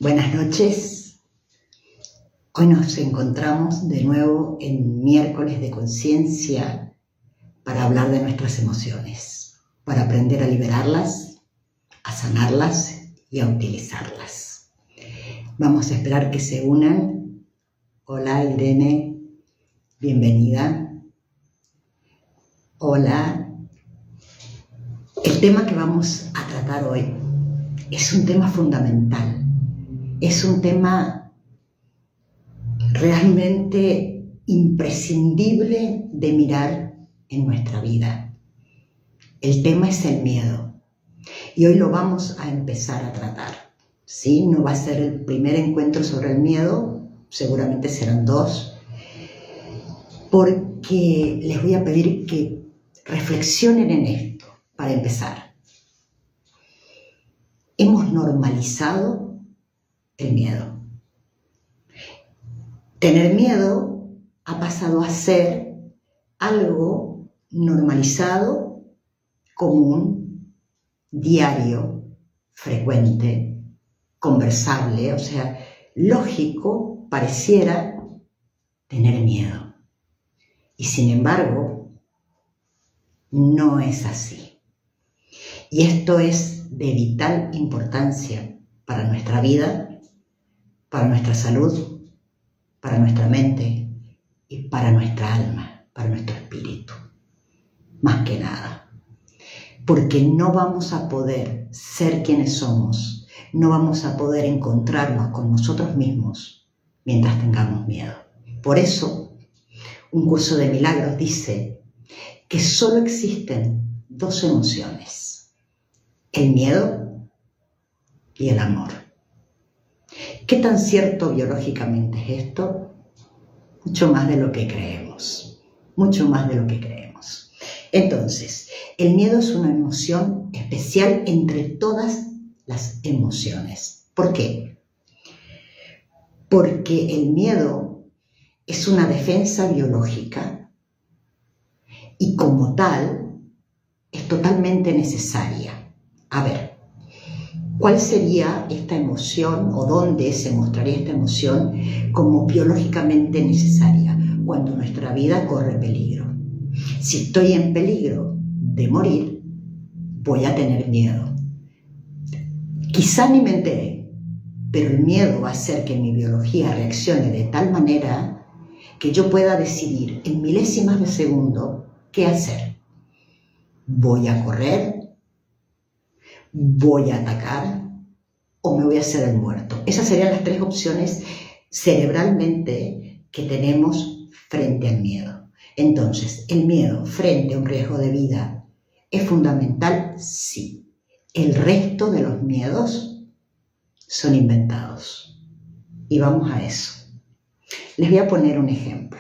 Buenas noches. Hoy nos encontramos de nuevo en miércoles de conciencia para hablar de nuestras emociones, para aprender a liberarlas, a sanarlas y a utilizarlas. Vamos a esperar que se unan. Hola Irene, bienvenida. Hola. El tema que vamos a tratar hoy es un tema fundamental. Es un tema realmente imprescindible de mirar en nuestra vida. El tema es el miedo y hoy lo vamos a empezar a tratar, ¿sí? No va a ser el primer encuentro sobre el miedo, seguramente serán dos, porque les voy a pedir que reflexionen en esto para empezar. Hemos normalizado el miedo. Tener miedo ha pasado a ser algo normalizado, común, diario, frecuente, conversable, o sea, lógico pareciera tener miedo. Y sin embargo, no es así. Y esto es de vital importancia para nuestra vida, para nuestra salud, para nuestra mente y para nuestra alma, para nuestro espíritu. Más que nada. Porque no vamos a poder ser quienes somos, no vamos a poder encontrarnos con nosotros mismos mientras tengamos miedo. Por eso, un curso de milagros dice que solo existen dos emociones: el miedo y el amor. ¿Qué tan cierto biológicamente es esto? Mucho más de lo que creemos, mucho más de lo que creemos. Entonces, el miedo es una emoción especial entre todas las emociones. ¿Por qué? Porque el miedo es una defensa biológica y como tal es totalmente necesaria. A ver, ¿cuál sería esta emoción o dónde se mostraría esta emoción como biológicamente necesaria? Cuando nuestra vida corre peligro. Si estoy en peligro de morir, voy a tener miedo. Quizá ni me enteré, pero el miedo va a hacer que mi biología reaccione de tal manera que yo pueda decidir en milésimas de segundo qué hacer. ¿Voy a correr? ¿Voy a atacar? ¿O me voy a hacer el muerto? Esas serían las tres opciones cerebralmente que tenemos frente al miedo. Entonces, ¿el miedo frente a un riesgo de vida es fundamental? Sí. El resto de los miedos son inventados. Y vamos a eso. Les voy a poner un ejemplo.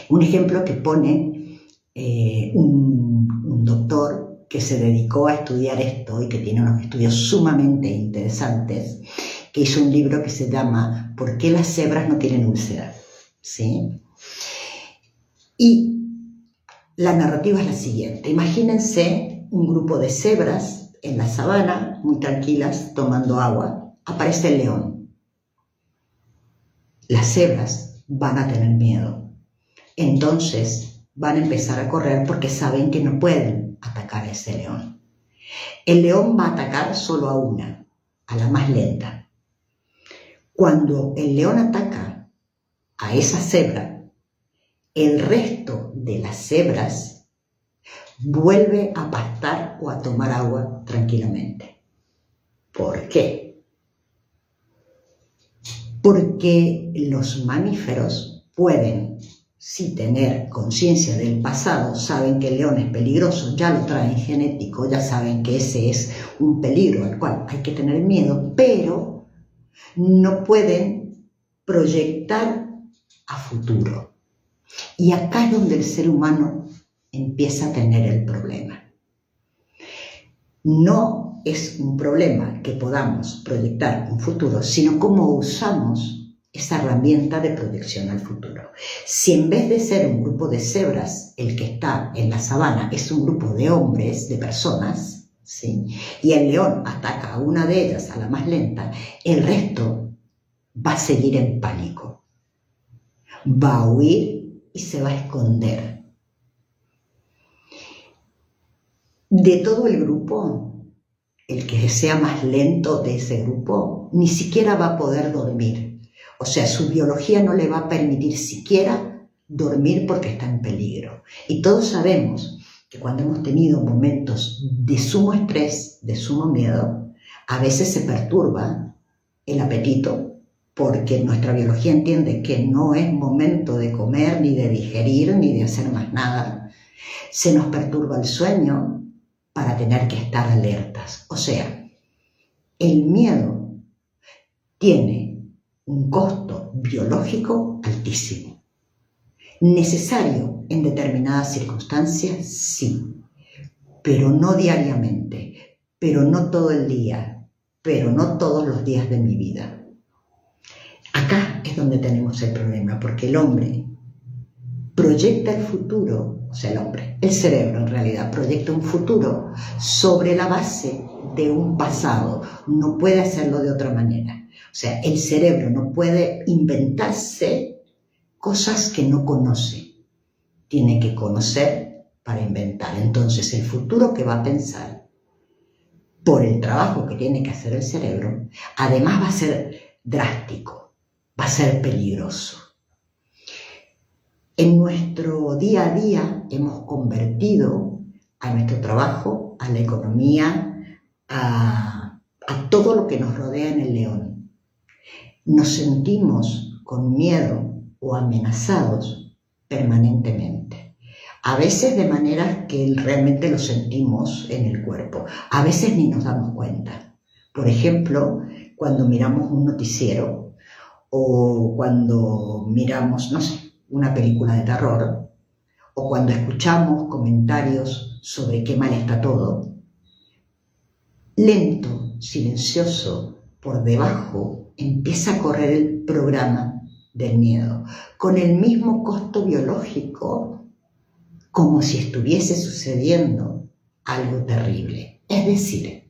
Un ejemplo que pone un doctor que se dedicó a estudiar esto y que tiene unos estudios sumamente interesantes, que hizo un libro que se llama ¿Por qué las cebras no tienen úlcera? ¿Sí? Y la narrativa es la siguiente. Imagínense un grupo de cebras en la sabana, muy tranquilas, tomando agua. Aparece el león. Las cebras van a tener miedo. Entonces van a empezar a correr porque saben que no pueden atacar a ese león. El león va a atacar solo a una, a la más lenta. Cuando el león ataca a esa cebra, el resto de las cebras vuelve a pastar o a tomar agua tranquilamente. ¿Por qué? Porque los mamíferos pueden, si tener conciencia del pasado, saben que el león es peligroso, ya lo traen genético, ya saben que ese es un peligro al cual hay que tener miedo, pero no pueden proyectar a futuro. Y acá es donde el ser humano empieza a tener el problema. No es un problema que podamos proyectar un futuro, sino cómo usamos esa herramienta de proyección al futuro. Si en vez de ser un grupo de cebras, el que está en la sabana es un grupo de hombres, de personas, ¿sí? Y el león ataca a una de ellas, a la más lenta, el resto va a seguir en pánico, va a huir y se va a esconder. De todo el grupo, el que sea más lento de ese grupo, ni siquiera va a poder dormir. O sea, su biología no le va a permitir siquiera dormir porque está en peligro. Y todos sabemos que cuando hemos tenido momentos de sumo estrés, de sumo miedo, a veces se perturba el apetito porque nuestra biología entiende que no es momento de comer, ni de digerir, ni de hacer más nada. Se nos perturba el sueño para tener que estar alertas. O sea, el miedo tiene un costo biológico altísimo. ¿Necesario en determinadas circunstancias? Sí, pero no diariamente, pero no todo el día, pero no todos los días de mi vida. Acá es donde tenemos el problema, porque el hombre proyecta el futuro, o sea, el cerebro en realidad proyecta un futuro sobre la base de un pasado. No puede hacerlo de otra manera. O sea, el cerebro no puede inventarse cosas que no conoce. Tiene que conocer para inventar. Entonces, el futuro que va a pensar, por el trabajo que tiene que hacer el cerebro, además va a ser drástico, va a ser peligroso. En nuestro día a día hemos convertido a nuestro trabajo, a la economía, a todo lo que nos rodea en el león. Nos sentimos con miedo o amenazados permanentemente. A veces de manera que realmente lo sentimos en el cuerpo. A veces ni nos damos cuenta. Por ejemplo, cuando miramos un noticiero o cuando miramos, no sé, una película de terror, o cuando escuchamos comentarios sobre qué mal está todo, lento, silencioso, por debajo, empieza a correr el programa del miedo, con el mismo costo biológico, como si estuviese sucediendo algo terrible. Es decir,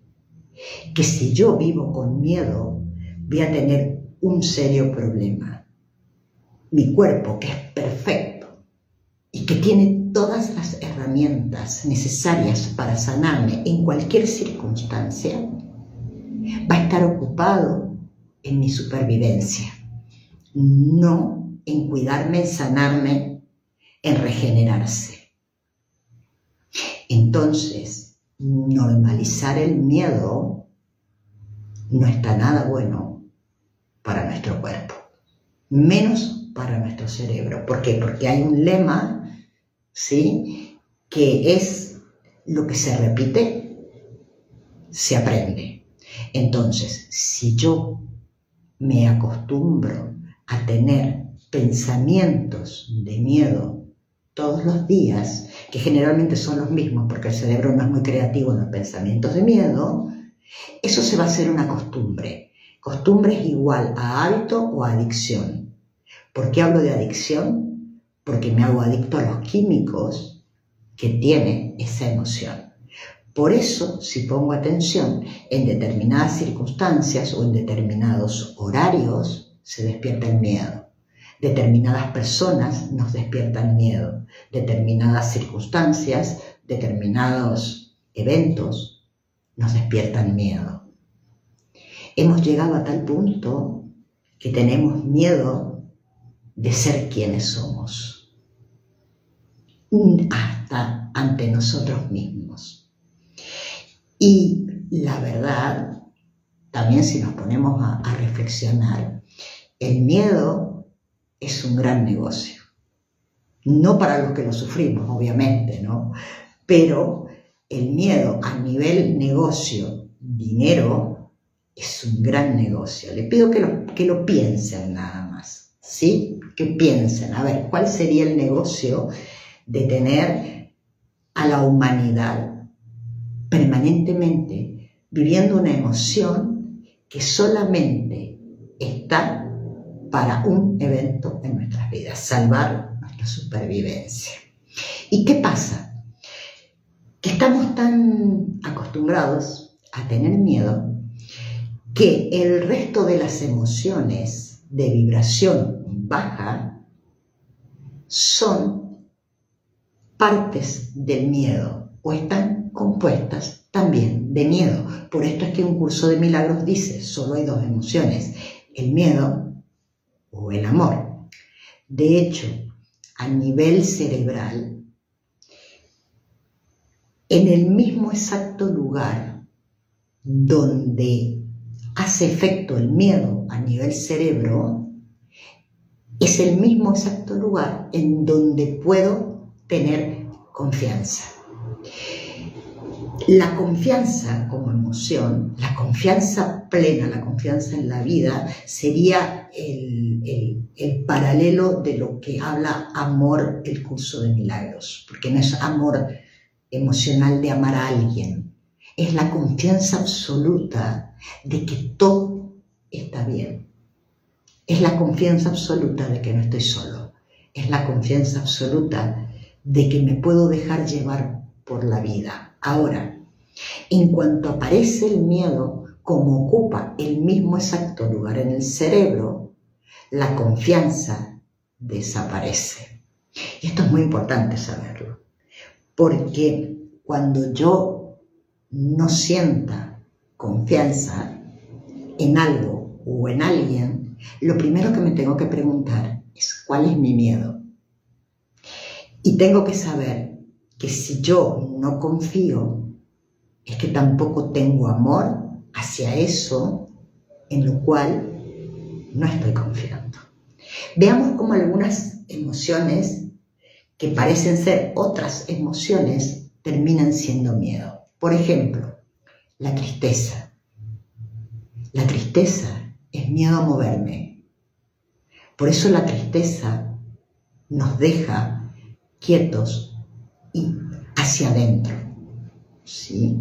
que si yo vivo con miedo, voy a tener un serio problema. Mi cuerpo, que es perfecto y que tiene todas las herramientas necesarias para sanarme en cualquier circunstancia, va a estar ocupado en mi supervivencia, no en cuidarme, en sanarme, en regenerarse. Entonces, normalizar el miedo no está nada bueno para nuestro cuerpo, menos para nuestro cerebro. ¿Por qué? Porque hay un lema, ¿sí?, que es lo que se repite, se aprende. Entonces, si yo me acostumbro a tener pensamientos de miedo todos los días, que generalmente son los mismos porque el cerebro no es muy creativo en los pensamientos de miedo, eso se va a hacer una costumbre. Costumbre es igual a hábito o adicción. ¿Por qué hablo de adicción? Porque me hago adicto a los químicos que tiene esa emoción. Por eso, si pongo atención en determinadas circunstancias o en determinados horarios, se despierta el miedo. Determinadas personas nos despiertan miedo. Determinadas circunstancias, determinados eventos nos despiertan miedo. Hemos llegado a tal punto que tenemos miedo de ser quienes somos, hasta ante nosotros mismos. Y la verdad, también si nos ponemos a reflexionar, el miedo es un gran negocio. No para los que lo sufrimos, obviamente, ¿no? Pero el miedo a nivel negocio, dinero, es un gran negocio. Le pido que lo piensen nada más, ¿sí? Que piensen, a ver, ¿cuál sería el negocio de tener a la humanidad permanentemente viviendo una emoción que solamente está para un evento en nuestras vidas, salvar nuestra supervivencia? ¿Y qué pasa? que estamos tan acostumbrados a tener miedo que el resto de las emociones de vibración baja son partes del miedo o están compuestas también de miedo. Por esto es que un curso de milagros dice, solo hay dos emociones, el miedo o el amor. De hecho, a nivel cerebral, en el mismo exacto lugar donde hace efecto el miedo a nivel cerebro, es el mismo exacto lugar en donde puedo tener confianza. La confianza como emoción, la confianza plena, la confianza en la vida, sería el paralelo de lo que habla amor el curso de milagros, porque no es amor emocional de amar a alguien, es la confianza absoluta de que todo está bien. Es la confianza absoluta de que no estoy solo. Es la confianza absoluta de que me puedo dejar llevar por la vida. Ahora, en cuanto aparece el miedo, como ocupa el mismo exacto lugar en el cerebro, la confianza desaparece. Y esto es muy importante saberlo, porque cuando yo no sienta confianza en algo o en alguien, lo primero que me tengo que preguntar es ¿cuál es mi miedo? Y tengo que saber que si yo no confío, es que tampoco tengo amor hacia eso en lo cual no estoy confiando. Veamos cómo algunas emociones que parecen ser otras emociones terminan siendo miedo. Por ejemplo, la tristeza. La tristeza es miedo a moverme. Por eso la tristeza nos deja quietos y hacia adentro, ¿sí?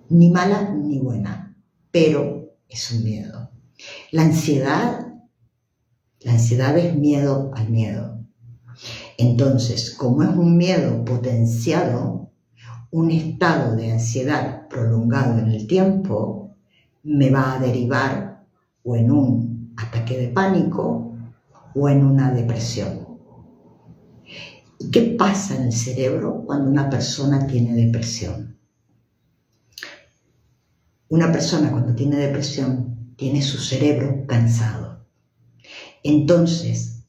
Ni mala ni buena, pero es un miedo. La ansiedad es miedo al miedo. Entonces, como es un miedo potenciado, un estado de ansiedad prolongado en el tiempo me va a derivar o en un ataque de pánico o en una depresión. ¿Y qué pasa en el cerebro cuando una persona tiene depresión? Una persona cuando tiene depresión tiene su cerebro cansado. Entonces,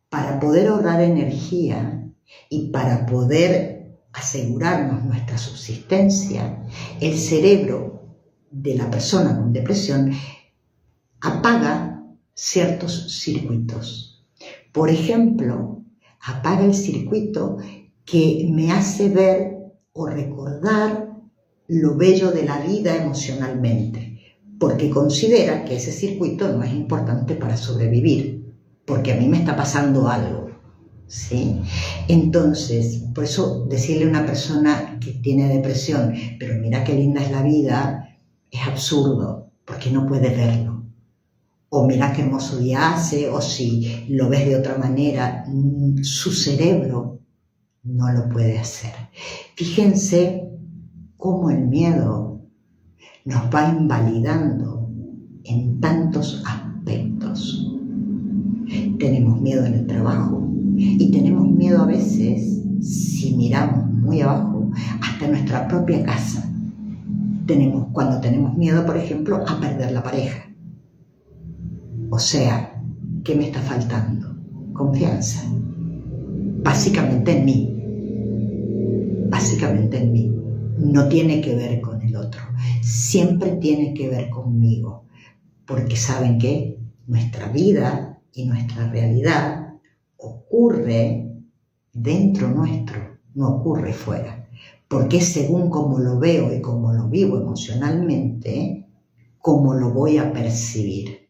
para poder ahorrar energía y para poder asegurarnos nuestra subsistencia, el cerebro de la persona con depresión apaga ciertos circuitos. Por ejemplo, apaga el circuito que me hace ver o recordar lo bello de la vida emocionalmente, porque considera que ese circuito no es importante para sobrevivir, porque a mí me está pasando algo, ¿sí? Entonces, por eso decirle a una persona que tiene depresión, pero mira qué linda es la vida, es absurdo, porque no puede verlo. O mira qué hermoso día hace, o si lo ves de otra manera, su cerebro no lo puede hacer. Fíjense cómo el miedo nos va invalidando en tantos aspectos. Tenemos miedo en el trabajo y tenemos miedo a veces, si miramos muy abajo, hasta en nuestra propia casa. Cuando tenemos miedo, por ejemplo, a perder la pareja. O sea, ¿qué me está faltando? Confianza. Básicamente en mí. Básicamente en mí. No tiene que ver con el otro. Siempre tiene que ver conmigo. Porque ¿saben qué? Nuestra vida y nuestra realidad ocurre dentro nuestro, no ocurre fuera. Porque según cómo lo veo y cómo lo vivo emocionalmente, cómo lo voy a percibir.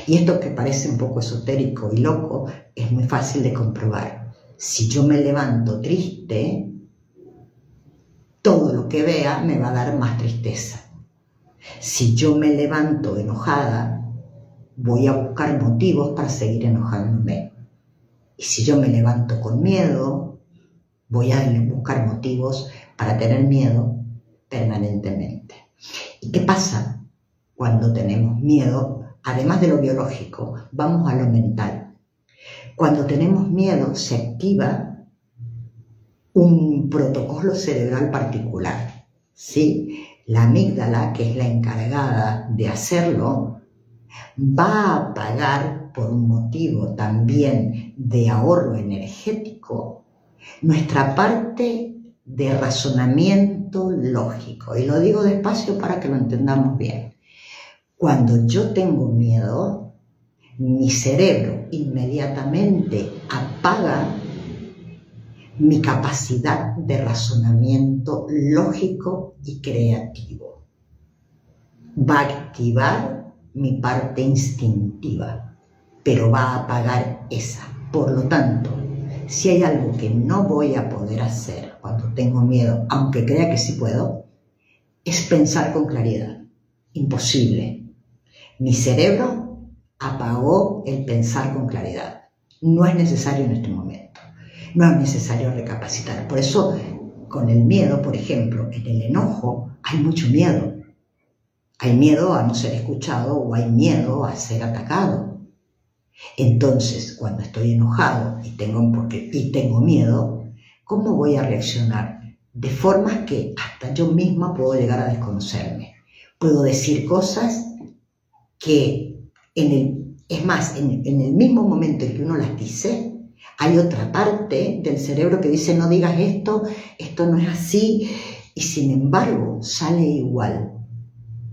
Y esto que parece un poco esotérico y loco, es muy fácil de comprobar. Si yo me levanto triste, todo lo que vea me va a dar más tristeza. Si yo me levanto enojada, voy a buscar motivos para seguir enojándome. Y si yo me levanto con miedo, voy a buscar motivos para tener miedo permanentemente. ¿Y qué pasa cuando tenemos miedo? Además de lo biológico, vamos a lo mental. Cuando tenemos miedo se activa un protocolo cerebral particular, ¿sí? La amígdala, que es la encargada de hacerlo, va a apagar, por un motivo también de ahorro energético, nuestra parte de razonamiento lógico. Y lo digo despacio para que lo entendamos bien. Cuando yo tengo miedo, mi cerebro inmediatamente apaga mi capacidad de razonamiento lógico y creativo. Va a activar mi parte instintiva, pero va a apagar esa. Por lo tanto, si hay algo que no voy a poder hacer cuando tengo miedo, aunque crea que sí puedo, es pensar con claridad. Imposible. Mi cerebro apagó el pensar con claridad. No es necesario en este momento. No es necesario recapacitar. Por eso, con el miedo, por ejemplo, en el enojo hay mucho miedo. Hay miedo a no ser escuchado o hay miedo a ser atacado. Entonces, cuando estoy enojado y tengo miedo, ¿cómo voy a reaccionar? De formas que hasta yo misma puedo llegar a desconocerme. Puedo decir cosas que en el mismo momento en que uno las dice, hay otra parte del cerebro que dice no digas esto no es así, y sin embargo sale igual,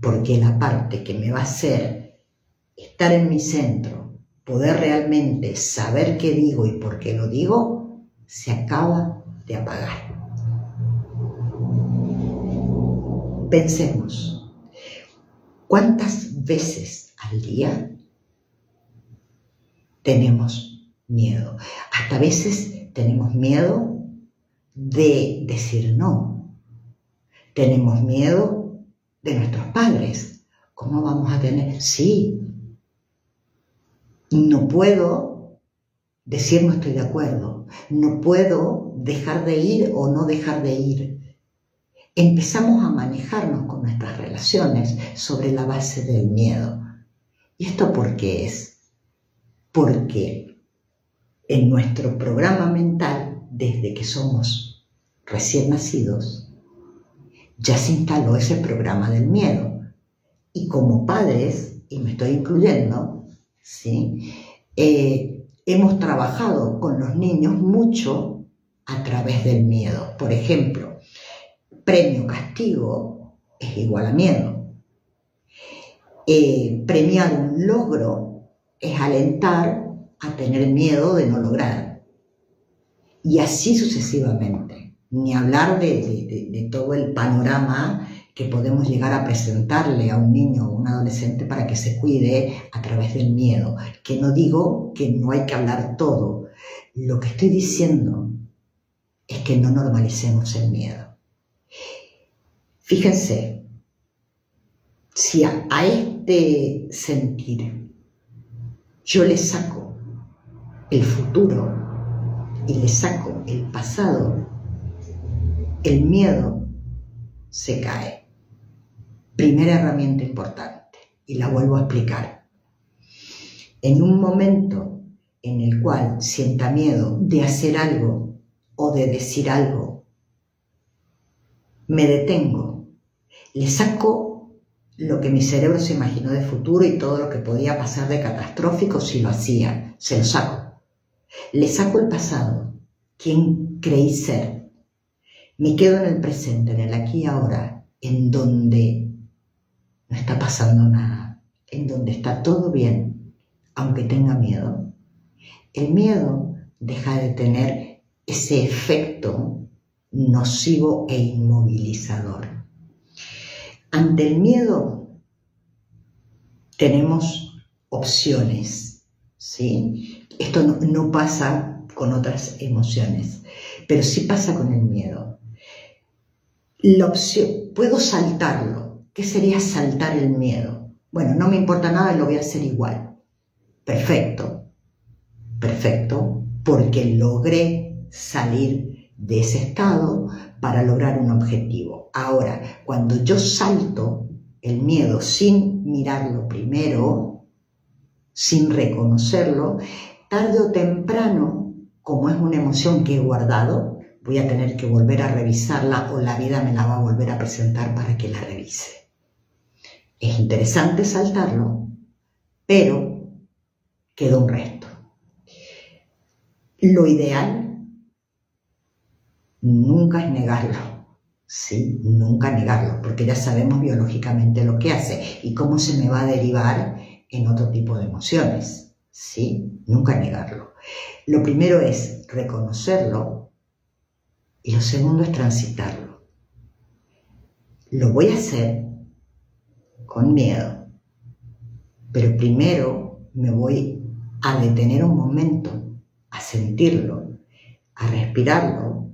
porque la parte que me va a hacer estar en mi centro, poder realmente saber qué digo y por qué lo digo, se acaba de apagar. Pensemos, ¿cuántas veces al día tenemos miedo? Hasta a veces tenemos miedo de decir no. Tenemos miedo de nuestros padres. ¿Cómo vamos a tener? Sí. No puedo decir no estoy de acuerdo. No puedo dejar de ir o no dejar de ir. Empezamos a manejarnos con nuestras relaciones sobre la base del miedo. ¿Y esto por qué es? Porque en nuestro programa mental, desde que somos recién nacidos, ya se instaló ese programa del miedo. Y como padres, y me estoy incluyendo, ¿sí? Hemos trabajado con los niños mucho a través del miedo. Por ejemplo, premio-castigo es igual a miedo. Premiar un logro es alentar a tener miedo de no lograr. Y así sucesivamente. Ni hablar de todo el panorama que podemos llegar a presentarle a un niño o un adolescente para que se cuide a través del miedo. Que no digo que no hay que hablar todo. Lo que estoy diciendo es que no normalicemos el miedo. Fíjense, si a este sentir yo le saco el futuro y le saco el pasado, el miedo se cae. Primera herramienta importante, y la vuelvo a explicar. En un momento en el cual sienta miedo de hacer algo o de decir algo, me detengo, le saco lo que mi cerebro se imaginó de futuro y todo lo que podía pasar de catastrófico si lo hacía, se lo saco. Le saco el pasado, quién creí ser. Me quedo en el presente, en el aquí y ahora, en donde no está pasando nada, en donde está todo bien, aunque tenga miedo. El miedo deja de tener ese efecto nocivo e inmovilizador. Ante el miedo tenemos opciones, ¿sí? Esto no pasa con otras emociones, pero sí pasa con el miedo. La opción, puedo saltarlo. ¿Qué sería saltar el miedo? Bueno, no me importa nada y lo voy a hacer igual. Perfecto, porque logré salir de ese estado para lograr un objetivo. Ahora, cuando yo salto el miedo sin mirarlo primero, sin reconocerlo, tarde o temprano, como es una emoción que he guardado, voy a tener que volver a revisarla o la vida me la va a volver a presentar para que la revise. Es interesante saltarlo, pero queda un resto. Lo ideal nunca es negarlo, ¿sí? Nunca negarlo, porque ya sabemos biológicamente lo que hace y cómo se me va a derivar en otro tipo de emociones, ¿sí? Nunca negarlo. Lo primero es reconocerlo y lo segundo es transitarlo. Lo voy a hacer con miedo, pero primero me voy a detener un momento, a sentirlo, a respirarlo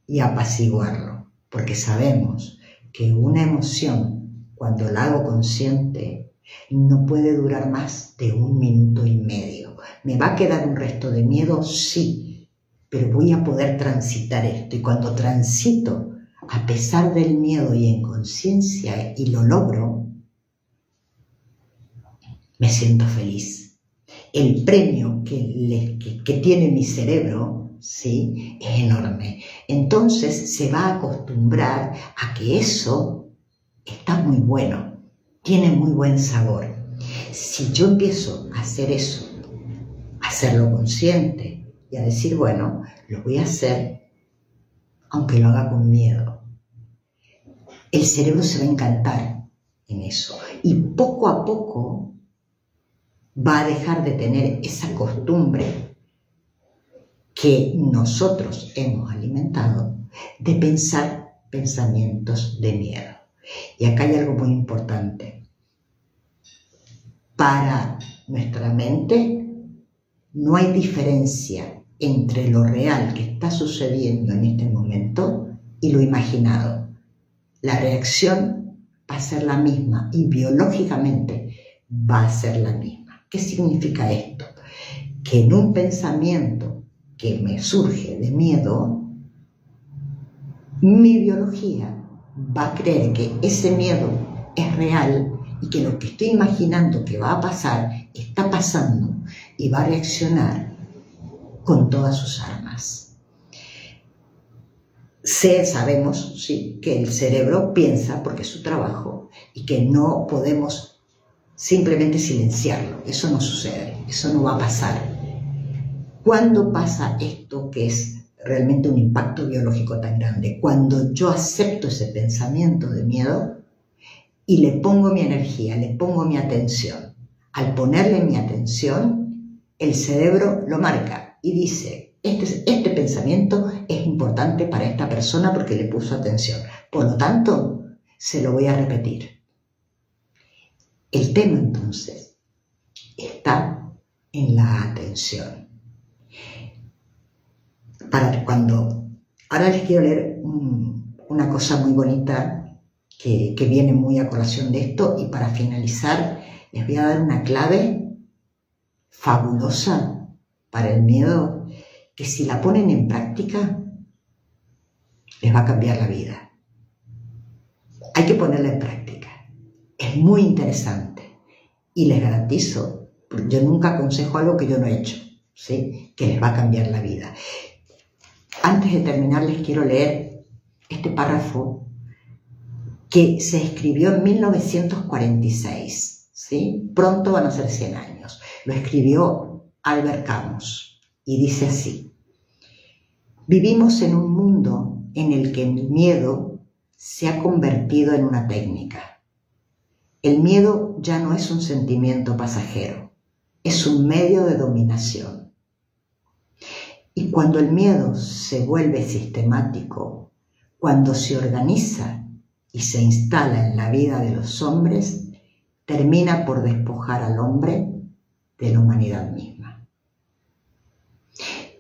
y a apaciguarlo, porque sabemos que una emoción, cuando la hago consciente, no puede durar más de 1 minuto y medio. ¿Me va a quedar un resto de miedo? Sí, pero voy a poder transitar esto. Y cuando transito, a pesar del miedo y en conciencia, y lo logro, me siento feliz. El premio que tiene mi cerebro, ¿sí?, es enorme. Entonces se va a acostumbrar a que eso está muy bueno, tiene muy buen sabor. Si yo empiezo a hacer eso, a hacerlo consciente y a decir, bueno, lo voy a hacer aunque lo haga con miedo, el cerebro se va a encantar en eso y poco a poco va a dejar de tener esa costumbre que nosotros hemos alimentado de pensar pensamientos de miedo. Y acá hay algo muy importante. Para nuestra mente no hay diferencia entre lo real que está sucediendo en este momento y lo imaginado. La reacción va a ser la misma y biológicamente va a ser la misma. ¿Qué significa esto? Que en un pensamiento que me surge de miedo, mi biología va a creer que ese miedo es real y que lo que estoy imaginando que va a pasar está pasando y va a reaccionar con todas sus armas. Sabemos, sí, que el cerebro piensa porque es su trabajo y que no podemos simplemente silenciarlo. Eso no sucede, eso no va a pasar. ¿Cuándo pasa esto que es realmente un impacto biológico tan grande? Cuando yo acepto ese pensamiento de miedo y le pongo mi energía, le pongo mi atención. Al ponerle mi atención, el cerebro lo marca y dice, este pensamiento es importante para esta persona porque le puso atención. Por lo tanto, se lo voy a repetir. El tema entonces está en la atención. Ahora les quiero leer una cosa muy bonita que viene muy a colación de esto, y para finalizar les voy a dar una clave fabulosa para el miedo que si la ponen en práctica les va a cambiar la vida. Hay que ponerla en práctica. Es muy interesante y les garantizo, yo nunca aconsejo algo que yo no he hecho, ¿sí?, que les va a cambiar la vida. Antes de terminar les quiero leer este párrafo que se escribió en 1946, ¿sí? Pronto van a ser 100 años. Lo escribió Albert Camus y dice así: vivimos en un mundo en el que el miedo se ha convertido en una técnica. El miedo ya no es un sentimiento pasajero, es un medio de dominación. Y cuando el miedo se vuelve sistemático, cuando se organiza y se instala en la vida de los hombres, termina por despojar al hombre de la humanidad misma.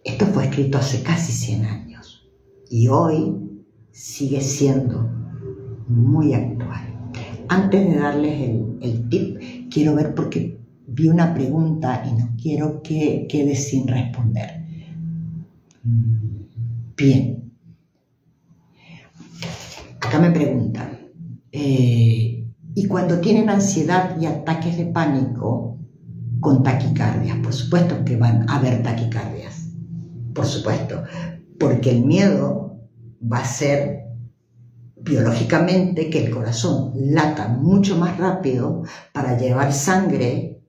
Esto fue escrito hace casi 100 años y hoy sigue siendo muy actual. Antes de darles el tip, quiero ver, porque vi una pregunta y no quiero que quede sin responder. Bien. Acá me preguntan, ¿y cuando tienen ansiedad y ataques de pánico con taquicardias? Por supuesto que van a haber taquicardias, por supuesto, porque el miedo va a hacer biológicamente que el corazón lata mucho más rápido para llevar sangre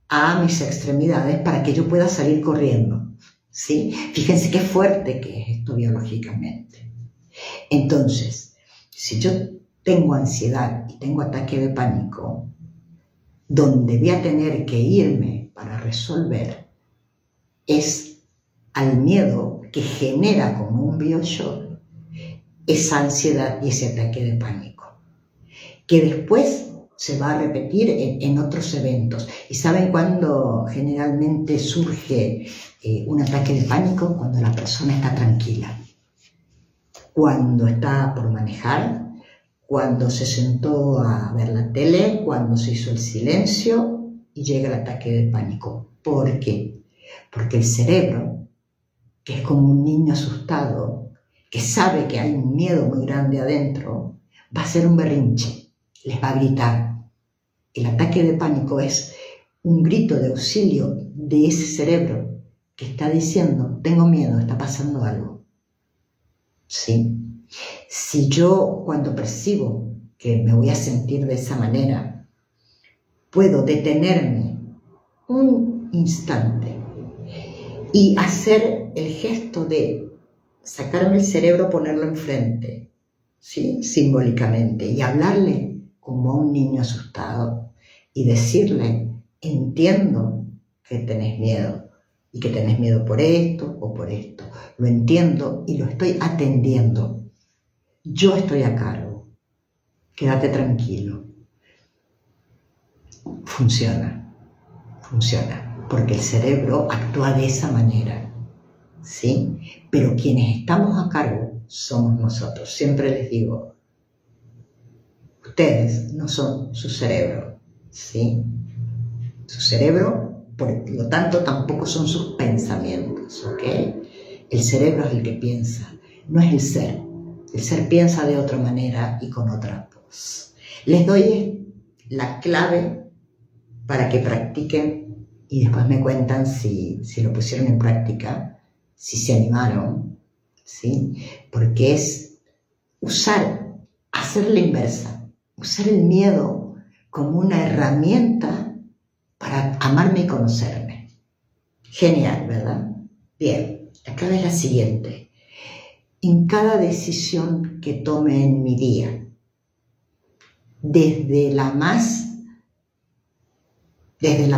a mis extremidades para que yo pueda salir corriendo, ¿sí? Fíjense qué fuerte que es esto biológicamente. Entonces, si yo tengo ansiedad y tengo ataque de pánico, donde voy a tener que irme para resolver es al miedo que genera como un bioshock esa ansiedad y ese ataque de pánico, que después se va a repetir en otros eventos. ¿Y saben cuándo generalmente surge un ataque de pánico? Cuando la persona está tranquila, cuando está por manejar, cuando se sentó a ver la tele, cuando se hizo el silencio y llega el ataque de pánico. ¿Por qué? Porque el cerebro, que es como un niño asustado, que sabe que hay un miedo muy grande adentro, va a hacer un berrinche, les va a gritar. El ataque de pánico es un grito de auxilio de ese cerebro que está diciendo, tengo miedo, está pasando algo. ¿Sí? Si yo, cuando percibo que me voy a sentir de esa manera, puedo detenerme un instante y hacer el gesto de sacarme el cerebro, ponerlo enfrente, ¿sí? Simbólicamente, y hablarle como a un niño asustado y decirle, entiendo que tenés miedo y que tenés miedo por esto o por esto. Lo entiendo y lo estoy atendiendo. Yo estoy a cargo. Quédate tranquilo. Funciona, porque el cerebro actúa de esa manera, ¿sí? Pero quienes estamos a cargo somos nosotros. Siempre les digo, ustedes no son su cerebro, ¿sí? Su cerebro, por lo tanto, tampoco son sus pensamientos, ¿ok? El cerebro es el que piensa, no es el ser. El ser piensa de otra manera y con otra voz. Les doy la clave para que practiquen y después me cuentan si lo pusieron en práctica, si se animaron, ¿sí? Porque es hacer la inversa, usar el miedo como una herramienta para amarme y conocerme. Genial, ¿verdad? Bien, acá es la siguiente. En cada decisión que tome en mi día, desde la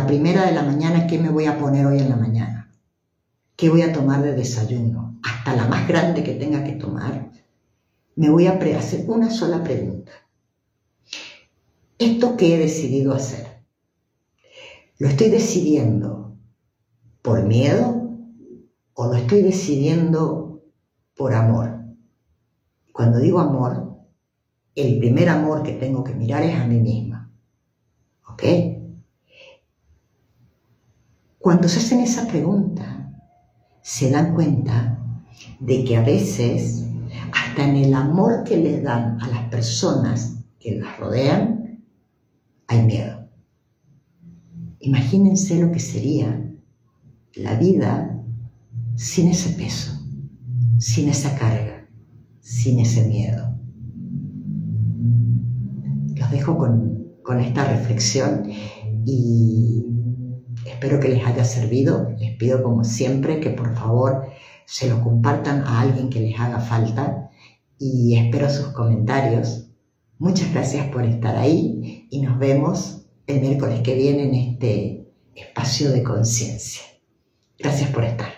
primera de la mañana, ¿qué me voy a poner hoy en la mañana? ¿Qué voy a tomar de desayuno? Hasta la más grande que tenga que tomar, me voy a hacer una sola pregunta. ¿Esto qué he decidido hacer? ¿Lo estoy decidiendo por miedo o lo estoy decidiendo por amor? Cuando digo amor, el primer amor que tengo que mirar es a mí misma, ¿ok? Cuando se hacen esa pregunta, se dan cuenta de que a veces, hasta en el amor que les dan a las personas que las rodean, hay miedo. Imagínense lo que sería la vida sin ese peso, sin esa carga, sin ese miedo. Los dejo con esta reflexión y espero que les haya servido. Les pido como siempre que por favor se lo compartan a alguien que les haga falta y espero sus comentarios. Muchas gracias por estar ahí y nos vemos el miércoles que viene en este espacio de conciencia. Gracias por estar.